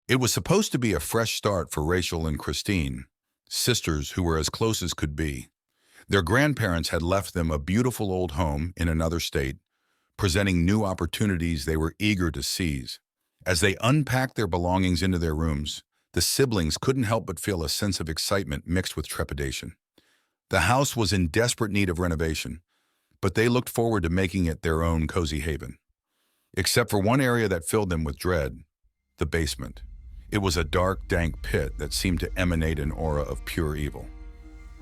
It was supposed to be a fresh start for Rachel and Christine, sisters who were as close as could be. Their grandparents had left them a beautiful old home in another state, presenting new opportunities they were eager to seize. As they unpacked their belongings into their rooms, the siblings couldn't help but feel a sense of excitement mixed with trepidation. The house was in desperate need of renovation, but they looked forward to making it their own cozy haven. Except for one area that filled them with dread, the basement. It was a dark, dank pit that seemed to emanate an aura of pure evil.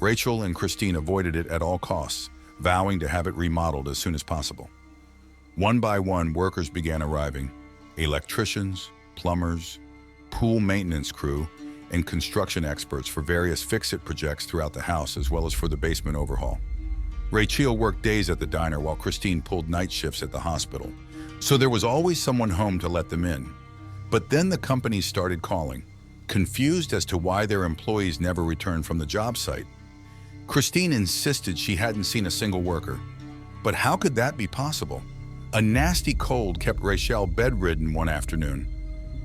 Rachel and Christine avoided it at all costs, vowing to have it remodeled as soon as possible. One by one, workers began arriving: electricians, plumbers, pool maintenance crew, and construction experts for various fix-it projects throughout the house, as well as for the basement overhaul. Rachel worked days at the diner while Christine pulled night shifts at the hospital, so there was always someone home to let them in. But then the companies started calling, confused as to why their employees never returned from the job site. Christine insisted she hadn't seen a single worker. But how could that be possible? A nasty cold kept Rachel bedridden one afternoon.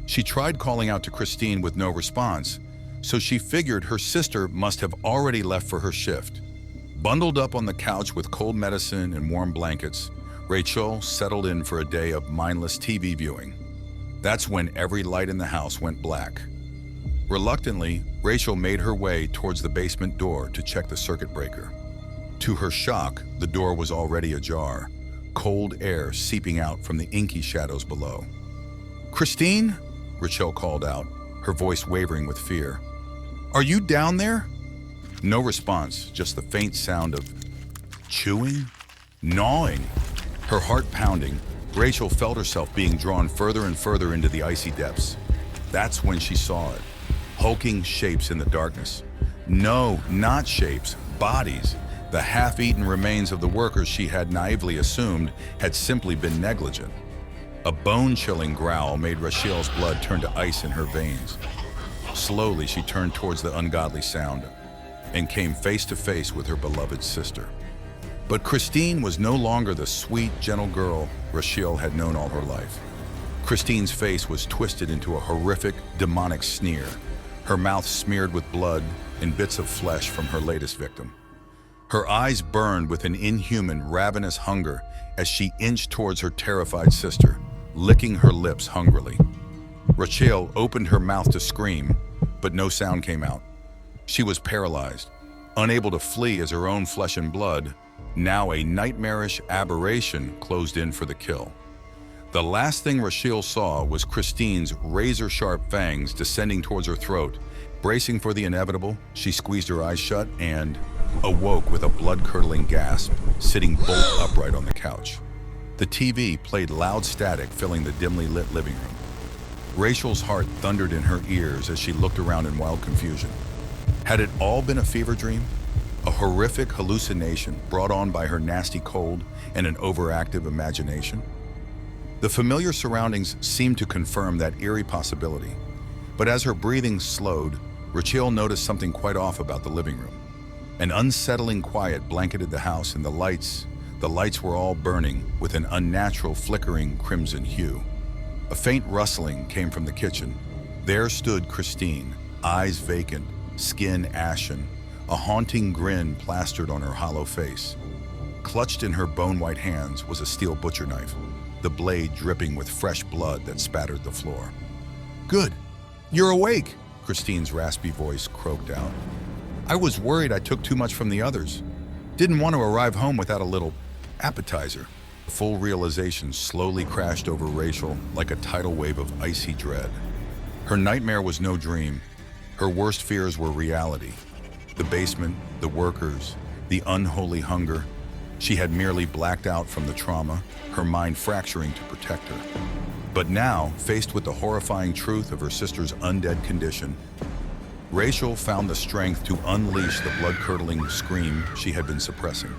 She tried calling out to Christine with no response, so she figured her sister must have already left for her shift. Bundled up on the couch with cold medicine and warm blankets, Rachel settled in for a day of mindless TV viewing. That's when every light in the house went black. Reluctantly, Rachel made her way towards the basement door to check the circuit breaker. To her shock, the door was already ajar, cold air seeping out from the inky shadows below. "Christine?" Rachel called out, her voice wavering with fear. "Are you down there?" No response, just the faint sound of chewing, gnawing. Her heart pounding, Rachel felt herself being drawn further and further into the icy depths. That's when she saw it. Hulking shapes in the darkness. No, not shapes, bodies. The half-eaten remains of the workers she had naively assumed had simply been negligent. A bone-chilling growl made Rachel's blood turn to ice in her veins. Slowly, she turned towards the ungodly sound and came face to face with her beloved sister. But Christine was no longer the sweet, gentle girl Rachel had known all her life. Christine's face was twisted into a horrific, demonic sneer, her mouth smeared with blood and bits of flesh from her latest victim. Her eyes burned with an inhuman, ravenous hunger as she inched towards her terrified sister, licking her lips hungrily. Rachel opened her mouth to scream, but no sound came out. She was paralyzed, unable to flee as her own flesh and blood, now a nightmarish aberration, closed in for the kill. The last thing Rachel saw was Christine's razor-sharp fangs descending towards her throat. Bracing for the inevitable, she squeezed her eyes shut and awoke with a blood-curdling gasp, sitting bolt upright on the couch. The TV played loud static, filling the dimly lit living room. Rachel's heart thundered in her ears as she looked around in wild confusion. Had it all been a fever dream? A horrific hallucination brought on by her nasty cold and an overactive imagination? The familiar surroundings seemed to confirm that eerie possibility. But as her breathing slowed, Rachel noticed something quite off about the living room. An unsettling quiet blanketed the house, and the lights were all burning with an unnatural flickering crimson hue. A faint rustling came from the kitchen. There stood Christine, eyes vacant, skin ashen, a haunting grin plastered on her hollow face. Clutched in her bone-white hands was a steel butcher knife, the blade dripping with fresh blood that spattered the floor. "Good, you're awake," Christine's raspy voice croaked out. "I was worried I took too much from the others. Didn't want to arrive home without a little appetizer." The full realization slowly crashed over Rachel like a tidal wave of icy dread. Her nightmare was no dream. Her worst fears were reality. The basement, the workers, the unholy hunger. She had merely blacked out from the trauma, her mind fracturing to protect her. But now, faced with the horrifying truth of her sister's undead condition, Rachel found the strength to unleash the blood-curdling scream she had been suppressing.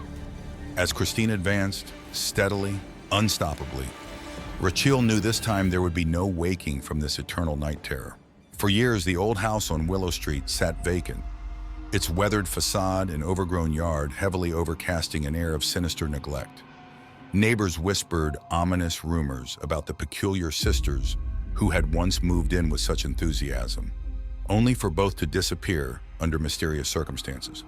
As Christine advanced, steadily, unstoppably, Rachel knew this time there would be no waking from this eternal night terror. For years, the old house on Willow Street sat vacant, its weathered facade and overgrown yard heavily overcasting an air of sinister neglect. Neighbors whispered ominous rumors about the peculiar sisters who had once moved in with such enthusiasm, only for both to disappear under mysterious circumstances.